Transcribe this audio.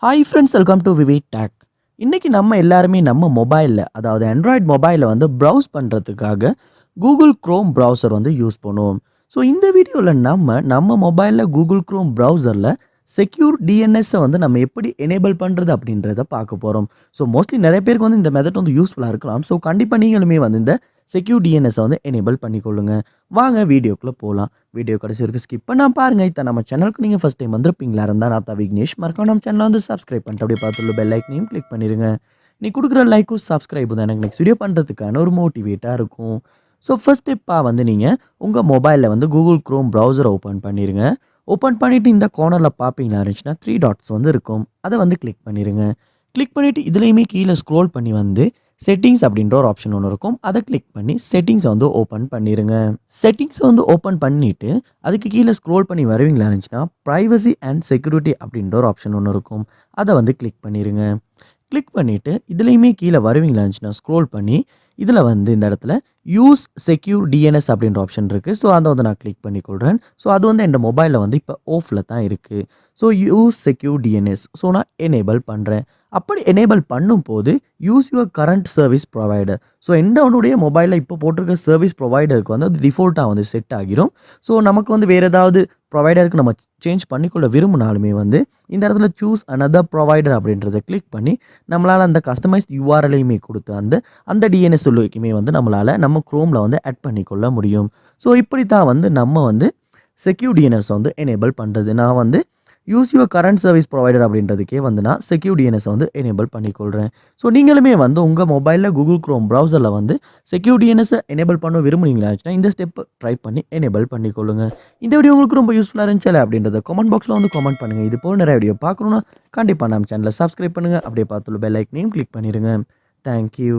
Hi friends, welcome to VividTech. இன்றைக்கி நம்ம எல்லாருமே நம்ம மொபைலில், அதாவது ஆண்ட்ராய்டு மொபைலில் வந்து ப்ரௌஸ் பண்ணுறதுக்காக கூகுள் க்ரோம் ப்ரௌசர் வந்து யூஸ் பண்ணுவோம். ஸோ இந்த வீடியோவில் நம்ம மொபைலில் கூகுள் க்ரோம் ப்ரௌசரில் செக்யூர் டிஎன்எஸ்ஸை வந்து நம்ம எப்படி எனேபிள் பண்ணுறது அப்படின்றத பார்க்க போகிறோம். ஸோ மோஸ்ட்லி நிறைய பேருக்கு வந்து இந்த மெத்தட் வந்து யூஸ்ஃபுல்லாக இருக்கலாம். ஸோ கண்டிப்பாக நீங்களுமே வந்து இந்த செக்யூர் டிஎன்எஸ்ஸை வந்து எனேபிள் பண்ணிக்கொள்ளுங்க. வாங்க வீடியோக்குள்ளே போகலாம். வீடியோ கடைசி வரைக்கும் ஸ்கிப் பண்ணால் பாருங்கள். இதை நம்ம சேனலுக்கு நீங்கள் ஃபஸ்ட் டைம் வந்திருப்பீங்களா இருந்தால் நான் தான் விக்னேஷ். மறக்காம நம்ம சேனலை வந்து சப்ஸ்கிரைப் பண்ணிட்டு அப்படியே பார்த்துள்ள பெல் ஐக்கனையும் கிளிக் பண்ணிடுங்க. நீ கொடுக்குற லைக்கும் சப்ஸ்கிரைபும் தான் எனக்கு நெக்ஸ்ட் வீடியோ பண்ணுறதுக்கான ஒரு மோட்டிவேட்டாக இருக்கும். ஸோ ஃபர்ஸ்ட் ஸ்டெப்பாக வந்து நீங்கள் உங்கள் மொபைலில் வந்து கூகுள் க்ரோம் ப்ரௌசரை ஓப்பன் பண்ணிடுங்க. ஓப்பன் பண்ணிவிட்டு இந்த கார்னரில் பார்ப்பீங்களா இருந்துச்சுன்னா 3 டாட்ஸ் வந்து இருக்கும். அதை வந்து கிளிக் பண்ணிடுங்க. கிளிக் பண்ணிவிட்டு இதுலேயுமே கீழே ஸ்க்ரோல் பண்ணி வந்து செட்டிங்ஸ் அப்படின்ற ஒரு ஆப்ஷன் ஒன்று இருக்கும். அதை கிளிக் பண்ணி செட்டிங்ஸை வந்து ஓப்பன் பண்ணிடுங்க. செட்டிங்ஸை வந்து ஓப்பன் பண்ணிவிட்டு அதுக்கு கீழே ஸ்க்ரோல் பண்ணி வருவீங்களா இருந்துச்சுன்னா ப்ரைவசி அண்ட் செக்யூரிட்டி அப்படின்ற ஒரு ஆப்ஷன் ஒன்று இருக்கும். அதை வந்து கிளிக் பண்ணிடுங்க. கிளிக் பண்ணிவிட்டு இதுலேயுமே கீழே வருவீங்களா இருந்துச்சுன்னா ஸ்க்ரோல் பண்ணி இதில் வந்து இந்த இடத்துல யூஸ் செக்யூர் டிஎன்எஸ் அப்படின்ற ஆப்ஷன் இருக்குது. ஸோ அதை வந்து நான் கிளிக் பண்ணிக்கொள்கிறேன். ஸோ அது வந்து என் மொபைலில் வந்து இப்போ ஆஃபில் தான் இருக்குது. So use secure DNS so நான் எனேபிள் பண்ணுறேன். அப்படி எனேபிள் பண்ணும்போது use your current service provider. So என்னுடைய மொபைலில் இப்போ போட்டிருக்க சர்வீஸ் ப்ரொவைடருக்கு வந்து அது டிஃபால்ட்டாக வந்து செட் ஆகிரும். ஸோ நமக்கு வந்து வேறு ஏதாவது ப்ரொவைடருக்கு நம்ம சேஞ்ச் பண்ணிக்கொள்ள விரும்பினாலுமே வந்து இந்த இடத்துல சூஸ் another ப்ரொவைடர் அப்படின்றத கிளிக் பண்ணி நம்மளால் அந்த கஸ்டமைஸ் யூஆர்எல்லையுமே கொடுத்து அந்த டிஎன்எஸ் சொல்லிக்குமே வந்து நம்மளால் நம்ம க்ரோமில் வந்து ஆட் பண்ணிக்கொள்ள முடியும். ஸோ இப்படி தான் வந்து நம்ம வந்து செக்யூர் டிஎன்எஸ் வந்து எனேபிள் பண்ணுறது. நான் வந்து use your current service provider அப்படின்றதுக்கே வந்து நான் செக்யூர் டிஎன்எஸ் வந்து எனேபிள் பண்ணிக்கொள்கிறேன். ஸோ நீங்களுமே வந்து உங்கள் மொபைலில் கூகுள் க்ரோம் ப்ரௌசரில் வந்து செக்யூர் டிஎன்எஸ்ஸை எனேபிள் பண்ண விரும்புனீங்களாச்சுன்னா இந்த ஸ்டெப் ட்ரை பண்ணி எனேபிள் பண்ணிக்கொள்ளுங்க. இந்த வீடியோ உங்களுக்கு ரொம்ப யூஸ்ஃபுல்லாக இருந்துச்சு அப்படின்றத கமெண்ட் பாக்ஸில் வந்து கமெண்ட் பண்ணுங்கள். இது போல் நிறைய வீடியோ பார்க்கணுன்னா கண்டிப்பாக நம்ம சேனலை சப்ஸ்கிரைப் பண்ணுங்கள். அப்படியே பார்த்துள்ள பெல் ஐக்கனையும் கிளிக் பண்ணிடுங்க. தேங்க்யூ.